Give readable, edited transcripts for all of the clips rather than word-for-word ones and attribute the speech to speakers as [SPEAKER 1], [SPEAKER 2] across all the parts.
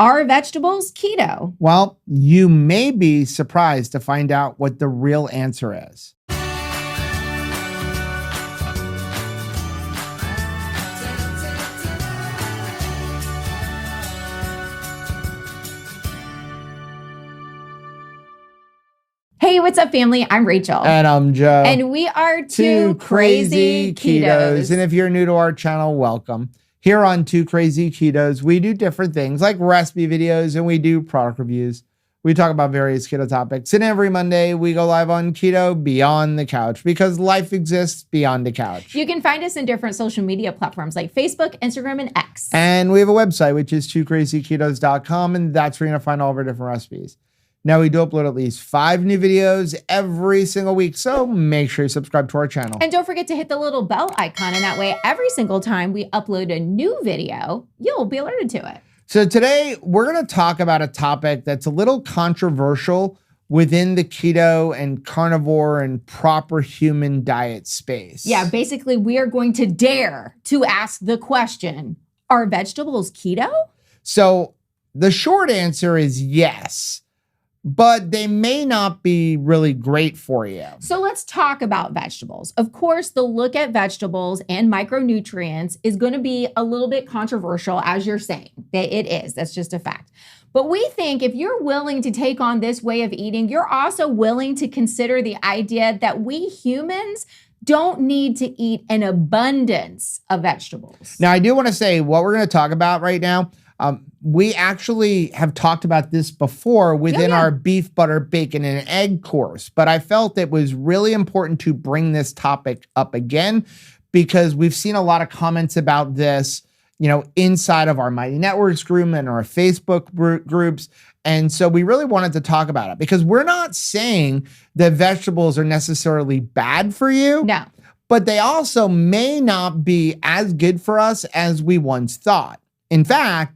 [SPEAKER 1] Are vegetables keto?
[SPEAKER 2] Well, you may be surprised to find out what the real answer is.
[SPEAKER 1] Hey, what's up, family? I'm Rachel.
[SPEAKER 2] And I'm Joe.
[SPEAKER 1] And we are two crazy ketos.
[SPEAKER 2] And if you're new to our channel, welcome. Here on Two Crazy Ketos, we do different things like recipe videos and we do product reviews. We talk about various keto topics. And every Monday, we go live on Keto Beyond the Couch because life exists beyond the couch.
[SPEAKER 1] You can find us in different social media platforms like Facebook, Instagram, and X.
[SPEAKER 2] And we have a website, which is twocrazyketos.com, and that's where you're going to find all of our different recipes. Now, we do upload at least 5 new videos every single week, so make sure you subscribe to our channel.
[SPEAKER 1] And don't forget to hit the little bell icon, and that way, every single time we upload a new video, you'll be alerted to it.
[SPEAKER 2] So today, we're going to talk about a topic that's a little controversial within the keto and carnivore and proper human diet space.
[SPEAKER 1] Yeah, basically, we are going to dare to ask the question, are vegetables keto?
[SPEAKER 2] So the short answer is yes, but they may not be really great for you.
[SPEAKER 1] So let's talk about vegetables. Of course, the look at vegetables and micronutrients is going to be a little bit controversial, as you're saying. It is. That's just a fact. But we think if you're willing to take on this way of eating, you're also willing to consider the idea that we humans don't need to eat an abundance of vegetables.
[SPEAKER 2] Now, I do want to say what we're going to talk about right now. We actually have talked about this before within our beef, butter, bacon, and egg course, but I felt it was really important to bring this topic up again because we've seen a lot of comments about this, inside of our Mighty Networks group and our Facebook groups. And so we really wanted to talk about it because we're not saying that vegetables are necessarily bad for you.
[SPEAKER 1] No.
[SPEAKER 2] But they also may not be as good for us as we once thought. In fact,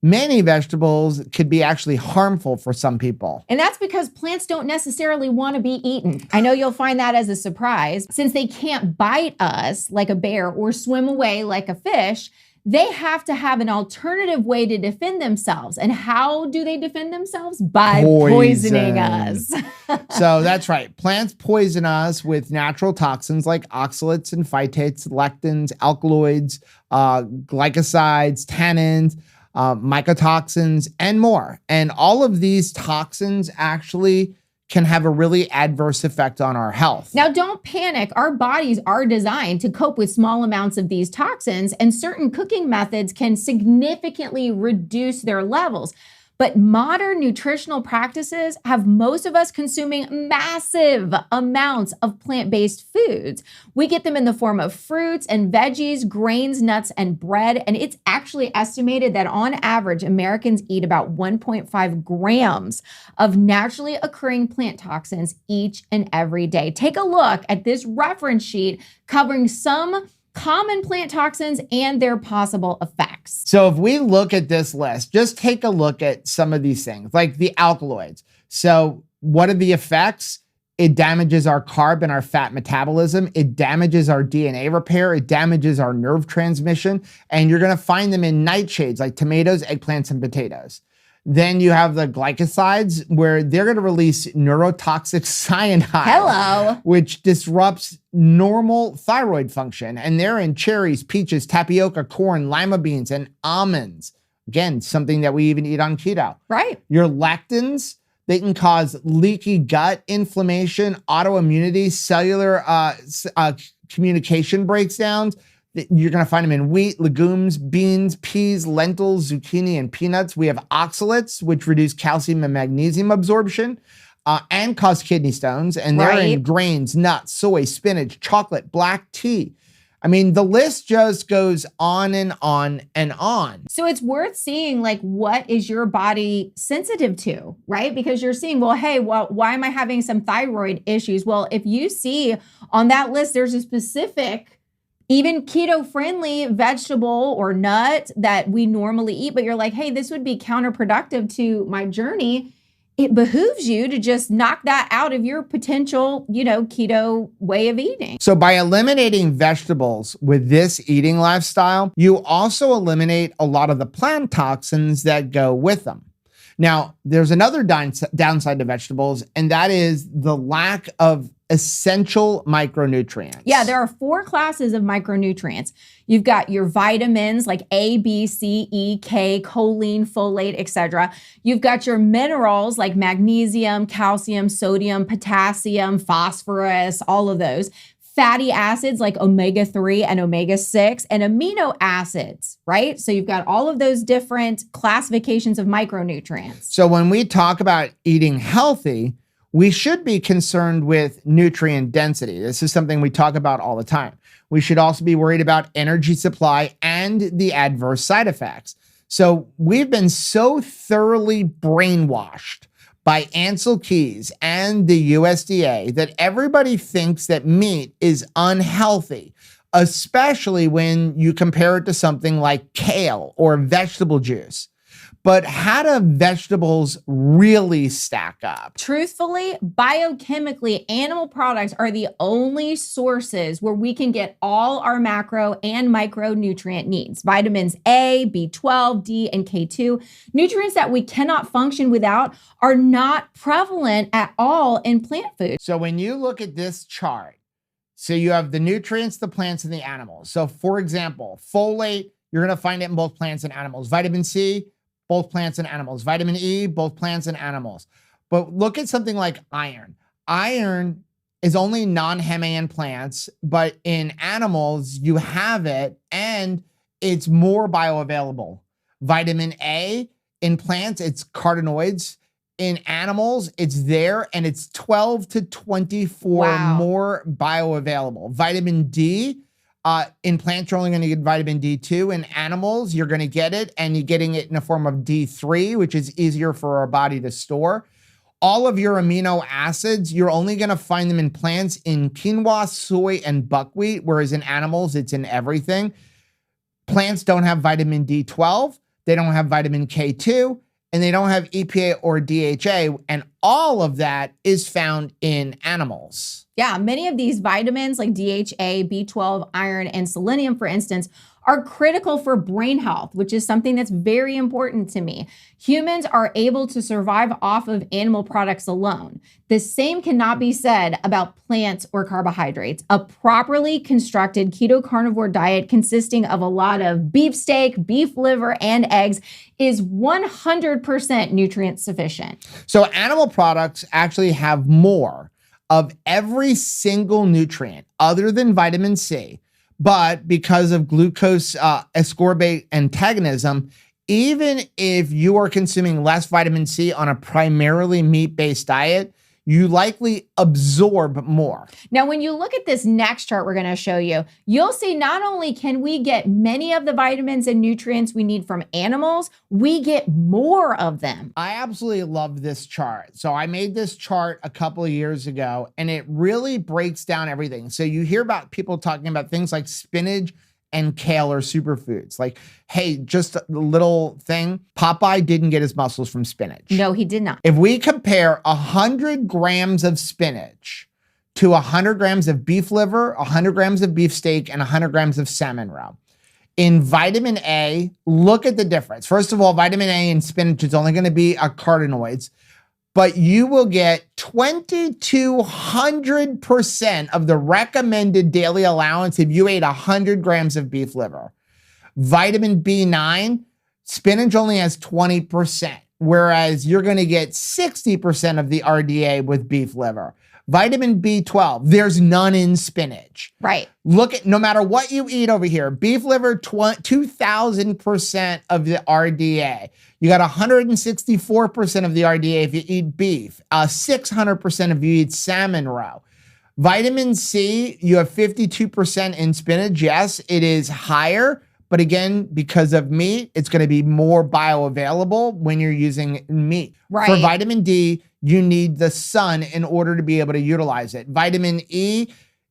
[SPEAKER 2] many vegetables could be actually harmful for some people.
[SPEAKER 1] And that's because plants don't necessarily want to be eaten. I know you'll find that as a surprise. Since they can't bite us like a bear or swim away like a fish, they have to have an alternative way to defend themselves. And how do they defend themselves? By poisoning us.
[SPEAKER 2] So that's right. Plants poison us with natural toxins like oxalates and phytates, lectins, alkaloids, glycosides, tannins, mycotoxins, and more. And all of these toxins actually can have a really adverse effect on our health.
[SPEAKER 1] Now, don't panic. Our bodies are designed to cope with small amounts of these toxins, and certain cooking methods can significantly reduce their levels. But modern nutritional practices have most of us consuming massive amounts of plant-based foods. We get them in the form of fruits and veggies, grains, nuts, and bread. And it's actually estimated that on average, Americans eat about 1.5 grams of naturally occurring plant toxins each and every day. Take a look at this reference sheet covering some common plant toxins and their possible effects.
[SPEAKER 2] So if we look at this list, just take a look at some of these things, like the alkaloids. So what are the effects? It damages our carb and our fat metabolism. It damages our DNA repair. It damages our nerve transmission. And you're going to find them in nightshades like tomatoes, eggplants, and potatoes. Then you have the glycosides where they're going to release neurotoxic cyanide, which disrupts normal thyroid function. And they're in cherries, peaches, tapioca, corn, lima beans, and almonds. Again, something that we even eat on keto.
[SPEAKER 1] Right.
[SPEAKER 2] Your lectins, they can cause leaky gut, inflammation, autoimmunity, cellular communication breakdowns. You're going to find them in wheat, legumes, beans, peas, lentils, zucchini, and peanuts. We have oxalates, which reduce calcium and magnesium absorption and cause kidney stones. And they're in grains, nuts, soy, spinach, chocolate, black tea. I mean, the list just goes on and on and on.
[SPEAKER 1] So it's worth seeing, like, what is your body sensitive to, right? Because you're seeing, well, hey, why am I having some thyroid issues? Well, if you see on that list, there's a specific even keto-friendly vegetable or nut that we normally eat, but you're like, hey, this would be counterproductive to my journey. it behooves you to just knock that out of your potential, keto way of eating.
[SPEAKER 2] So by eliminating vegetables with this eating lifestyle, you also eliminate a lot of the plant toxins that go with them. Now, there's another downside to vegetables, and that is the lack of essential micronutrients.
[SPEAKER 1] Yeah, there are 4 classes of micronutrients. You've got your vitamins like A, B, C, E, K, choline, folate, etc. You've got your minerals like magnesium, calcium, sodium, potassium, phosphorus, all of those. Fatty acids like omega-3 and omega-6, and amino acids, right? So you've got all of those different classifications of micronutrients.
[SPEAKER 2] So when we talk about eating healthy, we should be concerned with nutrient density. This is something we talk about all the time. We should also be worried about energy supply and the adverse side effects. So we've been so thoroughly brainwashed by Ansel Keys and the USDA that everybody thinks that meat is unhealthy, especially when you compare it to something like kale or vegetable juice. But how do vegetables really stack up?
[SPEAKER 1] Truthfully, biochemically, animal products are the only sources where we can get all our macro and micronutrient needs. Vitamins A, B12, D, and K2, nutrients that we cannot function without, are not prevalent at all in plant food.
[SPEAKER 2] So when you look at this chart, so you have the nutrients, the plants, and the animals. So for example, folate, you're going to find it in both plants and animals. Vitamin C, both plants and animals. Vitamin E, both plants and animals. But look at something like iron. Iron is only non-Himalayan plants, but in animals, you have it and it's more bioavailable. Vitamin A, in plants, it's carotenoids. In animals, it's there and it's 12 to 24 more bioavailable. Vitamin D, in plants, you're only going to get vitamin D2. In animals, you're going to get it, and you're getting it in a form of D3, which is easier for our body to store. All of your amino acids, you're only going to find them in plants in quinoa, soy, and buckwheat, whereas in animals, it's in everything. Plants don't have vitamin D12. They don't have vitamin K2, and they don't have EPA or DHA, and all of that is found in animals.
[SPEAKER 1] Yeah, many of these vitamins like DHA, B12, iron, and selenium, for instance, are critical for brain health, which is something that's very important to me. Humans are able to survive off of animal products alone. The same cannot be said about plants or carbohydrates. A properly constructed keto carnivore diet consisting of a lot of beefsteak, beef liver, and eggs is 100% nutrient sufficient.
[SPEAKER 2] So animal products actually have more of every single nutrient other than vitamin C. But because of glucose ascorbate antagonism, even if you are consuming less vitamin C on a primarily meat-based diet, you likely absorb more.
[SPEAKER 1] Now, when you look at this next chart we're going to show you, you'll see not only can we get many of the vitamins and nutrients we need from animals, we get more of them.
[SPEAKER 2] I absolutely love this chart. So I made this chart a couple of years ago, and it really breaks down everything. So you hear about people talking about things like spinach and kale are superfoods. Like, hey, just a little thing. Popeye didn't get his muscles from spinach.
[SPEAKER 1] No, he did not.
[SPEAKER 2] If we compare 100 grams of spinach to 100 grams of beef liver, 100 grams of beef steak, and 100 grams of salmon roe, in vitamin A, look at the difference. First of all, vitamin A in spinach is only going to be carotenoids, but you will get 2,200% of the recommended daily allowance if you ate 100 grams of beef liver. Vitamin B9, spinach only has 20%, whereas you're going to get 60% of the RDA with beef liver. Vitamin B12, there's none in spinach.
[SPEAKER 1] Right.
[SPEAKER 2] Look at, no matter what you eat over here, beef liver, 2,000% of the RDA. You got 164% of the RDA if you eat beef, 600% if you eat salmon roe. Vitamin C, you have 52% in spinach. Yes, it is higher, but again, because of meat, it's going to be more bioavailable when you're using meat.
[SPEAKER 1] Right.
[SPEAKER 2] For vitamin D, you need the sun in order to be able to utilize it. Vitamin E,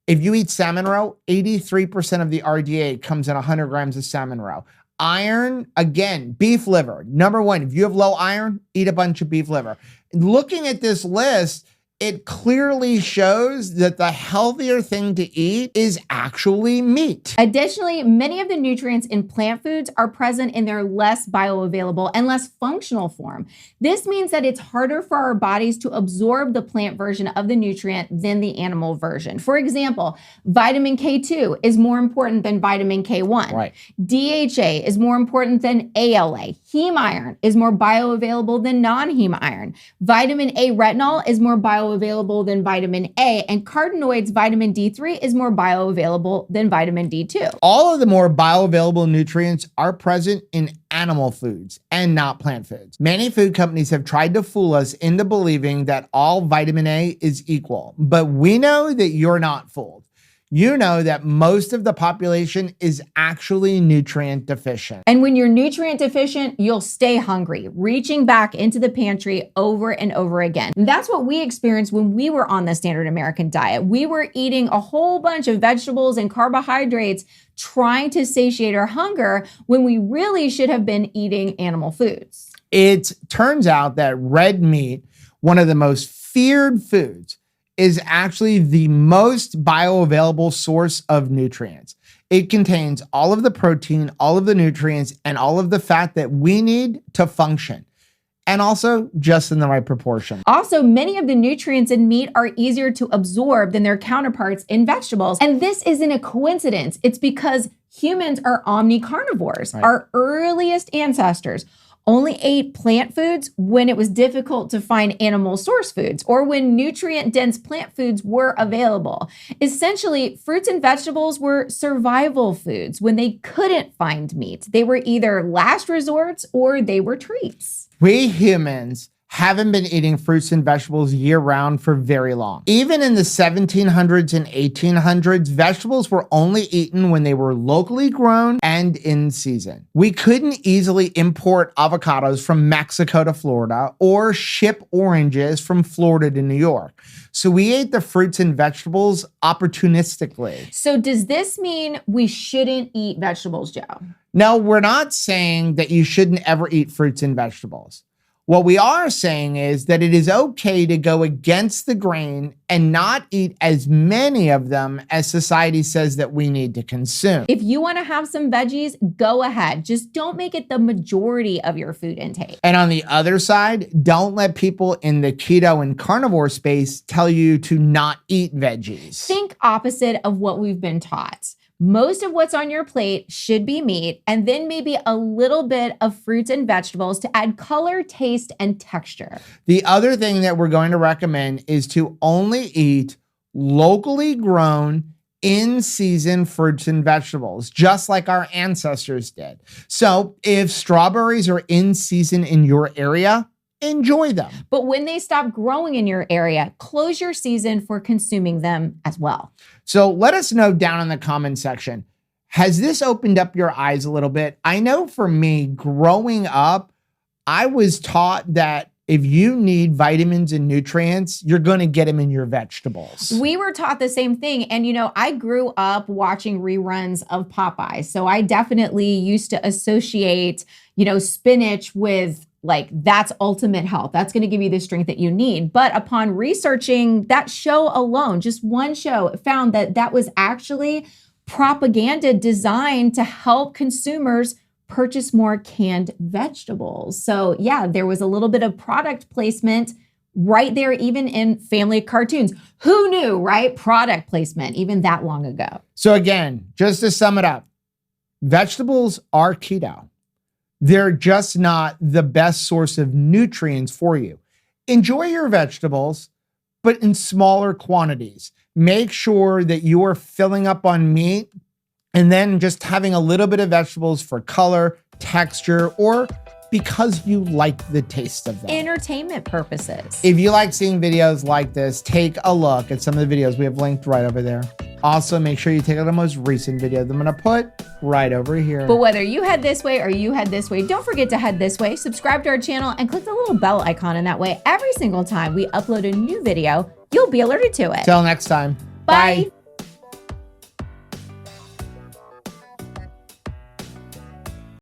[SPEAKER 2] if you eat salmon roe, 83% of the RDA comes in 100 grams of salmon roe. Iron, again, beef liver. Number one, if you have low iron, eat a bunch of beef liver. Looking at this list, it clearly shows that the healthier thing to eat is actually meat.
[SPEAKER 1] Additionally, many of the nutrients in plant foods are present in their less bioavailable and less functional form. This means that it's harder for our bodies to absorb the plant version of the nutrient than the animal version. For example, vitamin K2 is more important than vitamin K1.
[SPEAKER 2] Right.
[SPEAKER 1] DHA is more important than ALA. Heme iron is more bioavailable than non-heme iron. Vitamin A retinol is more bioavailable than vitamin A, and carotenoids vitamin D3 is more bioavailable than vitamin D2.
[SPEAKER 2] All of the more bioavailable nutrients are present in animal foods and not plant foods. Many food companies have tried to fool us into believing that all vitamin A is equal, but we know that you're not fooled. You know that most of the population is actually nutrient deficient.
[SPEAKER 1] And when you're nutrient deficient, you'll stay hungry, reaching back into the pantry over and over again. And that's what we experienced when we were on the standard American diet. We were eating a whole bunch of vegetables and carbohydrates, trying to satiate our hunger when we really should have been eating animal foods.
[SPEAKER 2] It turns out that red meat, one of the most feared foods, is actually the most bioavailable source of nutrients. It contains all of the protein, all of the nutrients, and all of the fat that we need to function, and also just in the right proportion.
[SPEAKER 1] Also, many of the nutrients in meat are easier to absorb than their counterparts in vegetables. And this isn't a coincidence. It's because humans are omnicarnivores.
[SPEAKER 2] Right.
[SPEAKER 1] Our earliest ancestors only ate plant foods when it was difficult to find animal source foods or when nutrient-dense plant foods were available. Essentially, fruits and vegetables were survival foods when they couldn't find meat. They were either last resorts or they were treats.
[SPEAKER 2] We humans haven't been eating fruits and vegetables year-round for very long. Even in the 1700s and 1800s, vegetables were only eaten when they were locally grown and in season. We couldn't easily import avocados from Mexico to Florida or ship oranges from Florida to New York. So we ate the fruits and vegetables opportunistically.
[SPEAKER 1] So does this mean we shouldn't eat vegetables, Joe?
[SPEAKER 2] No, we're not saying that you shouldn't ever eat fruits and vegetables. What we are saying is that it is okay to go against the grain and not eat as many of them as society says that we need to consume.
[SPEAKER 1] If you want to have some veggies, go ahead. Just don't make it the majority of your food intake.
[SPEAKER 2] And on the other side, don't let people in the keto and carnivore space tell you to not eat veggies.
[SPEAKER 1] Think opposite of what we've been taught. Most of what's on your plate should be meat, and then maybe a little bit of fruits and vegetables to add color, taste, and texture.
[SPEAKER 2] The other thing that we're going to recommend is to only eat locally grown, in-season fruits and vegetables, just like our ancestors did. So if strawberries are in season in your area, enjoy them.
[SPEAKER 1] But when they stop growing in your area, close your season for consuming them as well.
[SPEAKER 2] So let us know down in the comment section, has this opened up your eyes a little bit? I know for me, growing up, I was taught that if you need vitamins and nutrients, you're going to get them in your vegetables.
[SPEAKER 1] We were taught the same thing. And, you know, I grew up watching reruns of Popeye. So I definitely used to associate, you know, spinach with like, that's ultimate health. That's going to give you the strength that you need. But upon researching that show alone, just one show, found that that was actually propaganda designed to help consumers purchase more canned vegetables. So yeah, there was a little bit of product placement right there, even in family cartoons. Who knew, right? Product placement, even that long ago.
[SPEAKER 2] So again, just to sum it up, vegetables are keto. They're just not the best source of nutrients for you. Enjoy your vegetables, but in smaller quantities. Make sure that you are filling up on meat and then just having a little bit of vegetables for color, texture, or because you like the taste of them.
[SPEAKER 1] Entertainment purposes.
[SPEAKER 2] If you like seeing videos like this, take a look at some of the videos we have linked right over there. Also, make sure you take out the most recent video that I'm gonna put right over here.
[SPEAKER 1] But whether you head this way or you head this way, don't forget to head this way, subscribe to our channel, and click the little bell icon. And that way, every single time we upload a new video, you'll be alerted to it.
[SPEAKER 2] Till next time.
[SPEAKER 1] Bye.